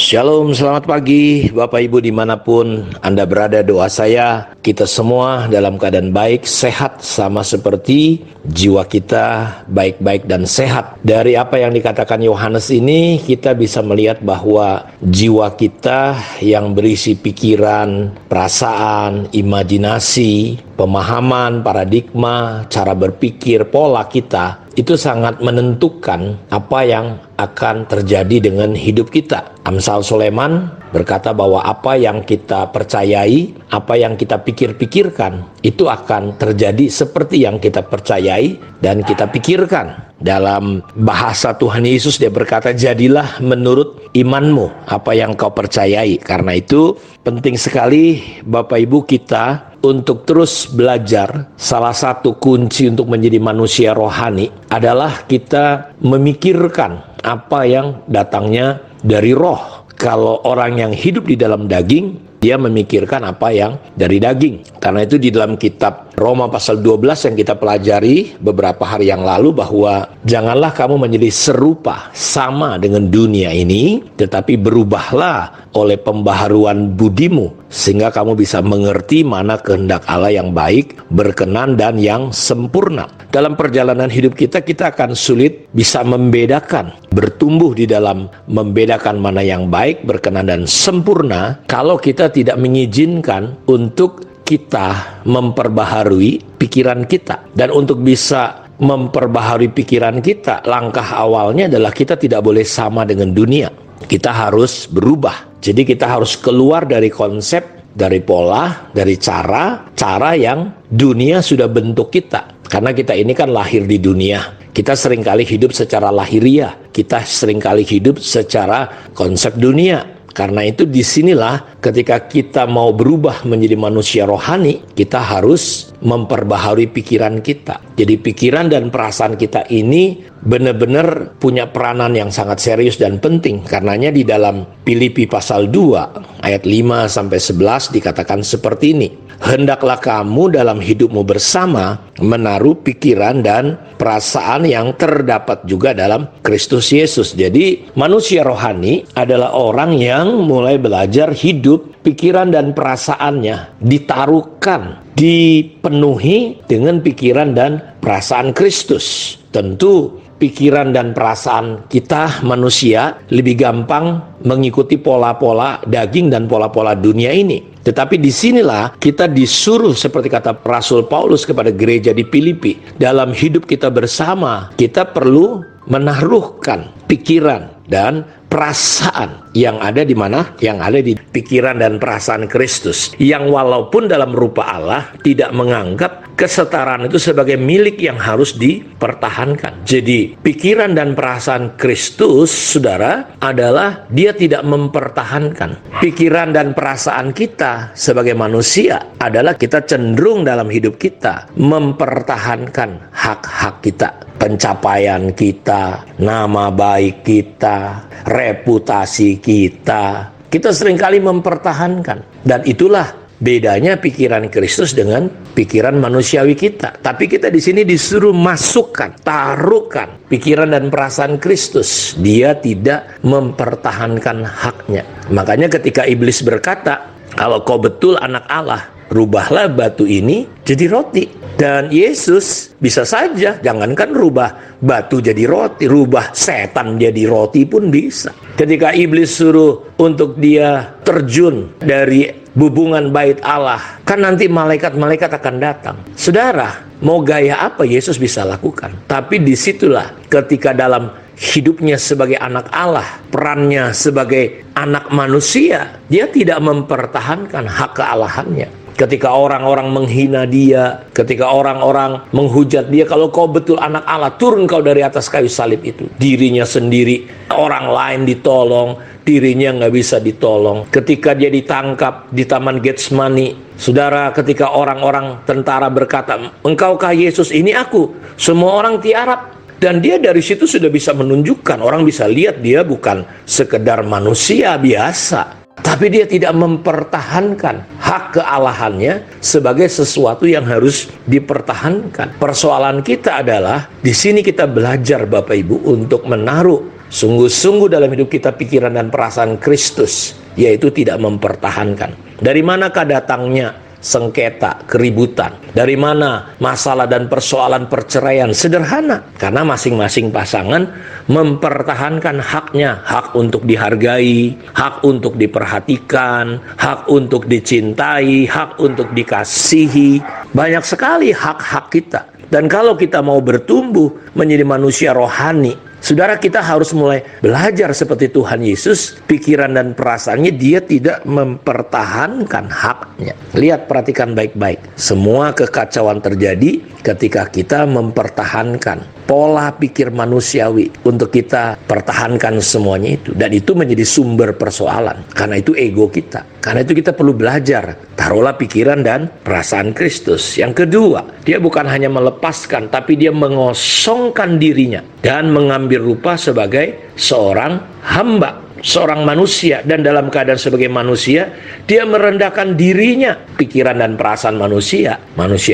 Shalom, selamat pagi Bapak Ibu dimanapun Anda berada. Doa saya kita semua dalam keadaan baik, sehat, sama seperti jiwa kita baik-baik dan sehat. Dari apa yang dikatakan Yohanes ini kita bisa melihat bahwa jiwa kita yang berisi pikiran, perasaan, imajinasi, pemahaman, paradigma, cara berpikir, pola kita itu sangat menentukan apa yang akan terjadi dengan hidup kita. Amsal Sulaiman berkata bahwa apa yang kita percayai, apa yang kita pikirkan, itu akan terjadi seperti yang kita percayai dan kita pikirkan. Dalam bahasa Tuhan Yesus dia berkata, jadilah menurut imanmu apa yang kau percayai. Karena itu penting sekali Bapak Ibu kita untuk terus belajar. Salah satu kunci untuk menjadi manusia rohani adalah kita memikirkan apa yang datangnya dari roh. Kalau orang yang hidup di dalam daging, dia memikirkan apa yang dari daging. Karena itu di dalam kitab Roma pasal 12 yang kita pelajari beberapa hari yang lalu, bahwa janganlah kamu menjadi serupa sama dengan dunia ini, tetapi berubahlah oleh pembaharuan budimu, sehingga kamu bisa mengerti mana kehendak Allah yang baik, berkenan, dan yang sempurna. Dalam perjalanan hidup kita akan sulit bisa membedakan, bertumbuh di dalam membedakan mana yang baik, berkenan, dan sempurna kalau kita tidak mengizinkan untuk kita memperbaharui pikiran kita. Dan untuk bisa memperbaharui pikiran kita, langkah awalnya adalah kita tidak boleh sama dengan dunia. Kita harus berubah. Jadi kita harus keluar dari konsep, dari pola, dari cara yang dunia sudah bentuk kita. Karena kita ini kan lahir di dunia. Kita seringkali hidup secara lahiriah. Kita seringkali hidup secara konsep dunia. Karena itu disinilah ketika kita mau berubah menjadi manusia rohani, kita harus memperbaharui pikiran kita. Jadi pikiran dan perasaan kita ini benar-benar punya peranan yang sangat serius dan penting. Karenanya di dalam Filipi pasal 2 ayat 5-11 dikatakan seperti ini. Hendaklah kamu dalam hidupmu bersama menaruh pikiran dan perasaan yang terdapat juga dalam Kristus Yesus. Jadi manusia rohani adalah orang yang mulai belajar hidup, pikiran dan perasaannya ditaruhkan, dipenuhi dengan pikiran dan perasaan Kristus. Tentu pikiran dan perasaan kita manusia lebih gampang mengikuti pola-pola daging dan pola-pola dunia ini. Tetapi disinilah kita disuruh, seperti kata Rasul Paulus kepada gereja di Filipi, dalam hidup kita bersama kita perlu menaruhkan pikiran dan perasaan yang ada di mana? Yang ada di pikiran dan perasaan Kristus, yang walaupun dalam rupa Allah tidak menganggap kesetaraan itu sebagai milik yang harus dipertahankan. Jadi pikiran dan perasaan Kristus, saudara, adalah dia tidak mempertahankan. Pikiran dan perasaan kita sebagai manusia adalah kita cenderung dalam hidup kita mempertahankan hak-hak kita, pencapaian kita, nama baik kita, reputasi kita. Kita seringkali mempertahankan. Dan itulah bedanya pikiran Kristus dengan pikiran manusiawi kita. Tapi kita di sini disuruh masukkan, taruhkan pikiran dan perasaan Kristus. Dia tidak mempertahankan haknya. Makanya ketika iblis berkata, kalau kau betul anak Allah, rubahlah batu ini jadi roti. Dan Yesus bisa saja, jangankan rubah batu jadi roti, rubah setan jadi roti pun bisa. Ketika iblis suruh untuk dia terjun dari hubungan bait Allah, kan nanti malaikat-malaikat akan datang. Saudara, mau gaya apa Yesus bisa lakukan? Tapi disitulah ketika dalam hidupnya sebagai anak Allah, perannya sebagai anak manusia, dia tidak mempertahankan hak kealahannya. Ketika orang-orang menghina dia, ketika orang-orang menghujat dia, kalau kau betul anak Allah, turun kau dari atas kayu salib itu. Dirinya sendiri, orang lain ditolong, dirinya nggak bisa ditolong. Ketika dia ditangkap di Taman Getsemani, saudara, ketika orang-orang tentara berkata, engkaukah Yesus? Ini aku. Semua orang tiarap. Dan dia dari situ sudah bisa menunjukkan, orang bisa lihat dia bukan sekedar manusia biasa, tapi dia tidak mempertahankan hak kealahannya sebagai sesuatu yang harus dipertahankan. Persoalan kita adalah di sini kita belajar Bapak Ibu untuk menaruh sungguh-sungguh dalam hidup kita pikiran dan perasaan Kristus, yaitu tidak mempertahankan. Dari manakah datangnya sengketa, keributan? Dari mana masalah dan persoalan perceraian? Sederhana, karena masing-masing pasangan mempertahankan haknya, hak untuk dihargai, hak untuk diperhatikan, hak untuk dicintai, hak untuk dikasihi. Banyak sekali hak-hak kita. Dan kalau kita mau bertumbuh menjadi manusia rohani, saudara, kita harus mulai belajar seperti Tuhan Yesus. Pikiran dan perasaannya dia tidak mempertahankan haknya. Lihat, perhatikan baik-baik. Semua kekacauan terjadi ketika kita mempertahankan pola pikir manusiawi untuk kita pertahankan semuanya itu. Dan itu menjadi sumber persoalan. Karena itu ego kita. Karena itu kita perlu belajar. Taruhlah pikiran dan perasaan Kristus. Yang kedua, dia bukan hanya melepaskan, tapi dia mengosongkan dirinya dan mengambil rupa sebagai seorang hamba, seorang manusia. Dan dalam keadaan sebagai manusia, dia merendahkan dirinya. Pikiran dan perasaan manusia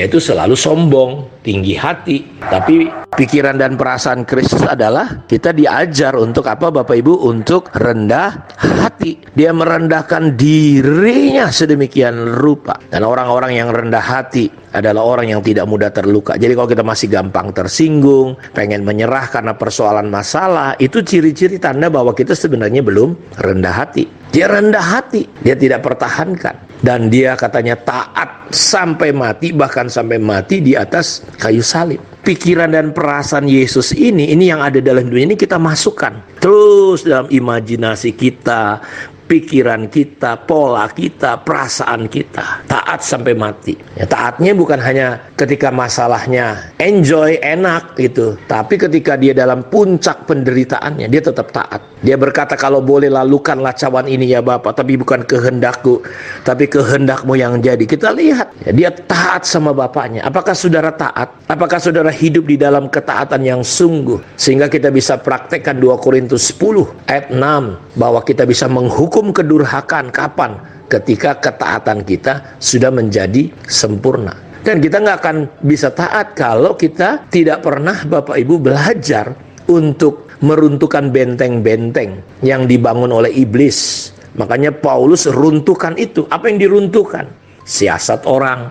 itu selalu sombong, tinggi hati. Tapi pikiran dan perasaan Kristus adalah kita diajar untuk apa, Bapak Ibu? Untuk rendah hati. Dia merendahkan dirinya sedemikian rupa. Dan orang-orang yang rendah hati adalah orang yang tidak mudah terluka. Jadi kalau kita masih gampang tersinggung, pengen menyerah karena persoalan masalah, itu ciri-ciri tanda bahwa kita sebenarnya belum rendah hati. Dia rendah hati, dia tidak pertahankan. Dan dia katanya taat sampai mati, bahkan sampai mati di atas kayu salib. Pikiran dan perasaan Yesus ini yang ada dalam dunia ini kita masukkan terus dalam imajinasi kita, pikiran kita, pola kita, perasaan kita. Taat sampai mati. Ya, taatnya bukan hanya ketika masalahnya enjoy, enak gitu. Tapi ketika dia dalam puncak penderitaannya, dia tetap taat. Dia berkata, kalau boleh lalukanlah cawan ini ya Bapa, tapi bukan kehendakku, tapi kehendakmu yang jadi. Kita lihat, ya, dia taat sama Bapaknya. Apakah saudara taat? Apakah saudara hidup di dalam ketaatan yang sungguh? Sehingga kita bisa praktekkan 2 Korintus 10 ayat 6, bahwa kita bisa menghukum kedurhakaan. Kapan? Ketika ketaatan kita sudah menjadi sempurna. Dan kita nggak akan bisa taat kalau kita tidak pernah, Bapak Ibu, belajar untuk meruntuhkan benteng-benteng yang dibangun oleh iblis. Makanya Paulus runtuhkan itu. Apa yang diruntuhkan? Siasat orang,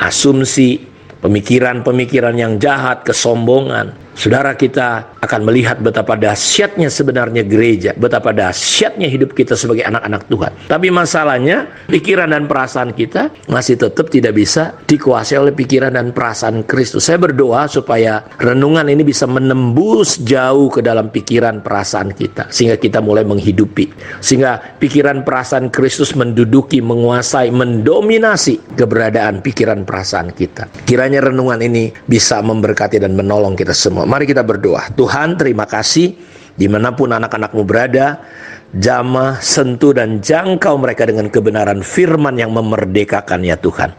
asumsi, pemikiran-pemikiran yang jahat, kesombongan. Saudara, kita akan melihat betapa dahsyatnya sebenarnya gereja, betapa dahsyatnya hidup kita sebagai anak-anak Tuhan. Tapi masalahnya, pikiran dan perasaan kita masih tetap tidak bisa dikuasai oleh pikiran dan perasaan Kristus. Saya berdoa supaya renungan ini bisa menembus jauh ke dalam pikiran perasaan kita, sehingga kita mulai menghidupi, sehingga pikiran perasaan Kristus menduduki, menguasai, mendominasi keberadaan pikiran perasaan kita. Kiranya renungan ini bisa memberkati dan menolong kita semua. Mari kita berdoa. Tuhan, terima kasih dimanapun anak-anak-Mu berada, jamah, sentuh, dan jangkau mereka dengan kebenaran firman yang memerdekakan ya Tuhan.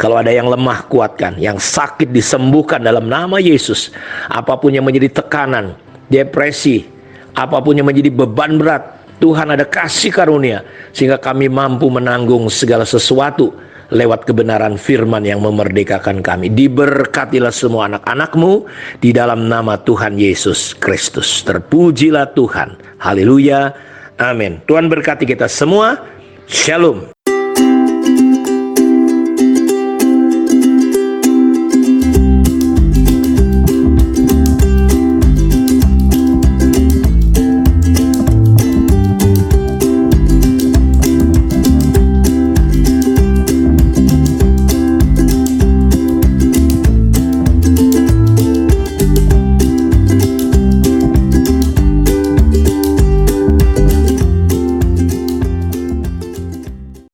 Kalau ada yang lemah, kuatkan. Yang sakit, disembuhkan dalam nama Yesus. Apapun yang menjadi tekanan, depresi, apapun yang menjadi beban berat, Tuhan ada kasih karunia, sehingga kami mampu menanggung segala sesuatu lewat kebenaran firman yang memerdekakan kami. Diberkatilah semua anak-anak-Mu di dalam nama Tuhan Yesus Kristus. Terpujilah Tuhan. Haleluya. Amin. Tuhan berkati kita semua. Shalom.